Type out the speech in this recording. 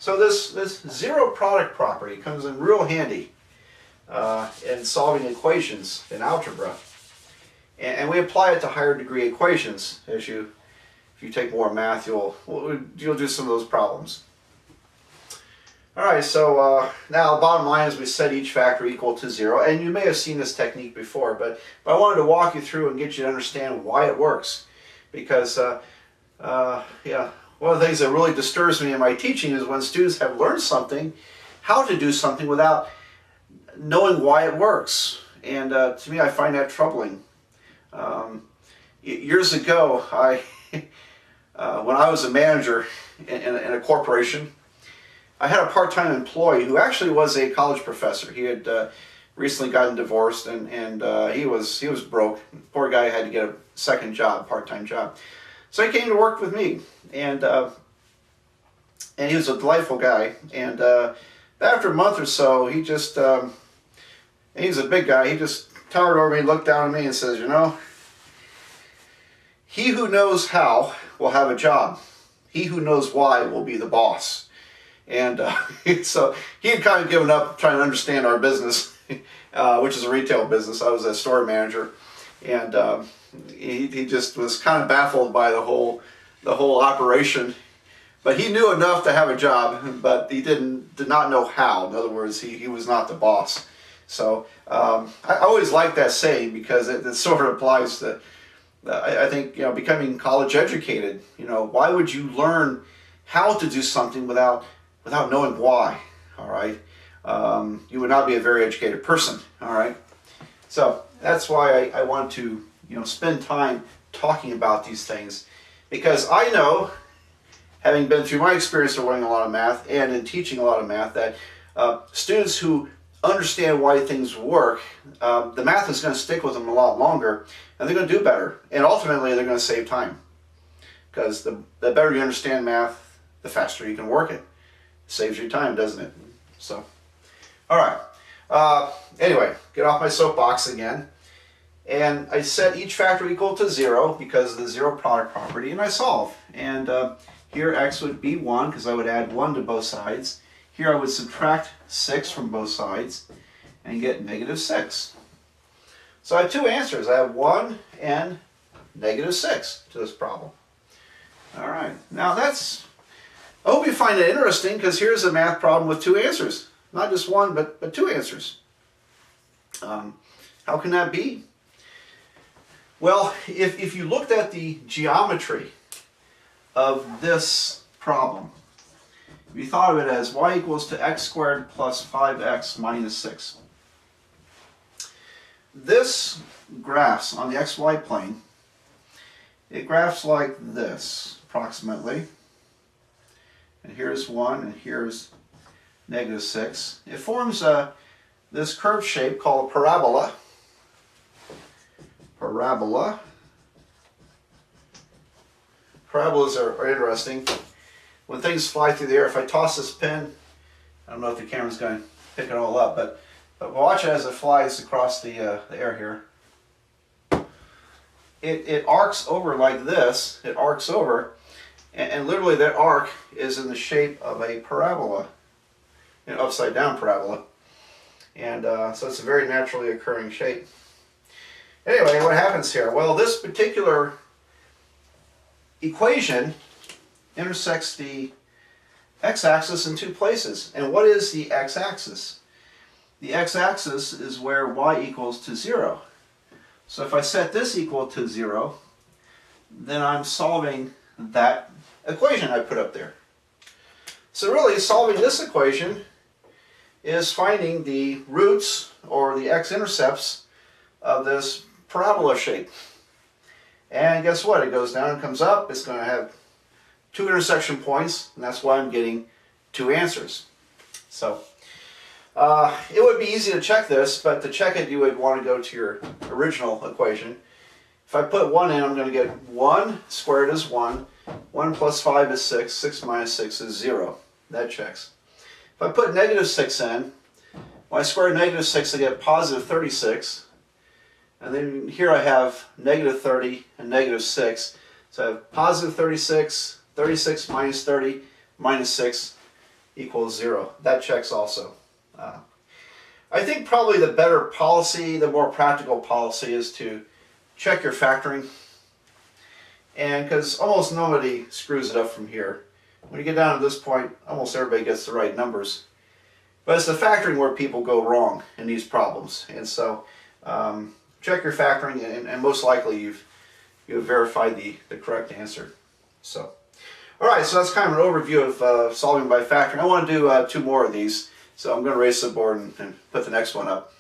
So this zero product property comes in real handy in solving equations in algebra. And we apply it to higher degree equations. If you take more math, you'll do some of those problems. Alright, so now bottom line is we set each factor equal to 0, and you may have seen this technique before, but I wanted to walk you through and get you to understand why it works. Because yeah, one of the things that really disturbs me in my teaching is when students have learned something, how to do something without knowing why it works. And to me, I find that troubling. Years ago, when I was a manager in a corporation, I had a part-time employee who actually was a college professor. He had recently gotten divorced, and he was broke. Poor guy had to get a second job, part-time job. So he came to work with me, and he was a delightful guy. And after a month or so, he just he's a big guy. He just towered over me, looked down at me, and says, "You know, he who knows how will have a job. He who knows why will be the boss." And so he had kind of given up trying to understand our business, which is a retail business. I was a store manager, and he just was kind of baffled by the whole operation. But he knew enough to have a job, but he did not know how. In other words, he was not the boss. So I always like that saying because it sort of applies to I think, becoming college educated. Why would you learn how to do something without knowing why? All right, you would not be a very educated person. All right, so that's why I want to spend time talking about these things, because I know, having been through my experience of learning a lot of math and in teaching a lot of math, that students who understand why things work, the math is going to stick with them a lot longer, and they're going to do better, and ultimately they're going to save time, because the better you understand math, the faster you can work it. Saves you time, doesn't it? So, all right. Anyway, get off my soapbox again. And I set each factor equal to 0 because of the zero product property, and I solve. And here x would be 1 because I would add 1 to both sides. Here I would subtract 6 from both sides and get -6. So I have two answers. I have 1 and -6 to this problem. All right. Now I hope you find it interesting, because here's a math problem with two answers. Not just one, but two answers. How can that be? Well, if you looked at the geometry of this problem, if you thought of it as y equals to x squared plus 5x minus 6. This graphs on the xy plane, it graphs like this, approximately. And here's 1, and here's -6. It forms this curved shape called a parabola. Parabolas are interesting. When things fly through the air, if I toss this pin, I don't know if the camera's going to pick it all up, but watch it as it flies across the air here. It arcs over like this. It arcs over. And literally that arc is in the shape of a parabola, an upside down parabola. And so it's a very naturally occurring shape. Anyway, what happens here? Well, this particular equation intersects the x-axis in two places. And what is the x-axis? The x-axis is where y equals to 0. So if I set this equal to 0, then I'm solving that equation I put up there. So really, solving this equation is finding the roots, or the x-intercepts, of this parabola shape. And guess what? It goes down and comes up. It's going to have two intersection points, and that's why I'm getting two answers. So it would be easy to check this, but to check it you would want to go to your original equation. If I put 1 in, I'm going to get 1 squared is 1, 1 plus 5 is 6, 6 minus 6 is 0. That checks. If I put -6 in, when I square -6 I get positive 36. And then here I have -30 and -6. So I have positive 36, 36 minus 30 minus 6. equals 0. That checks also. I think probably the better policy, the more practical policy, is to check your factoring. And because almost nobody screws it up from here. When you get down to this point, almost everybody gets the right numbers. But it's the factoring where people go wrong in these problems. And so check your factoring, and most likely you've verified the correct answer. So, all right, so that's kind of an overview of solving by factoring. I want to do 2 more of these, so I'm going to erase the board and put the next one up.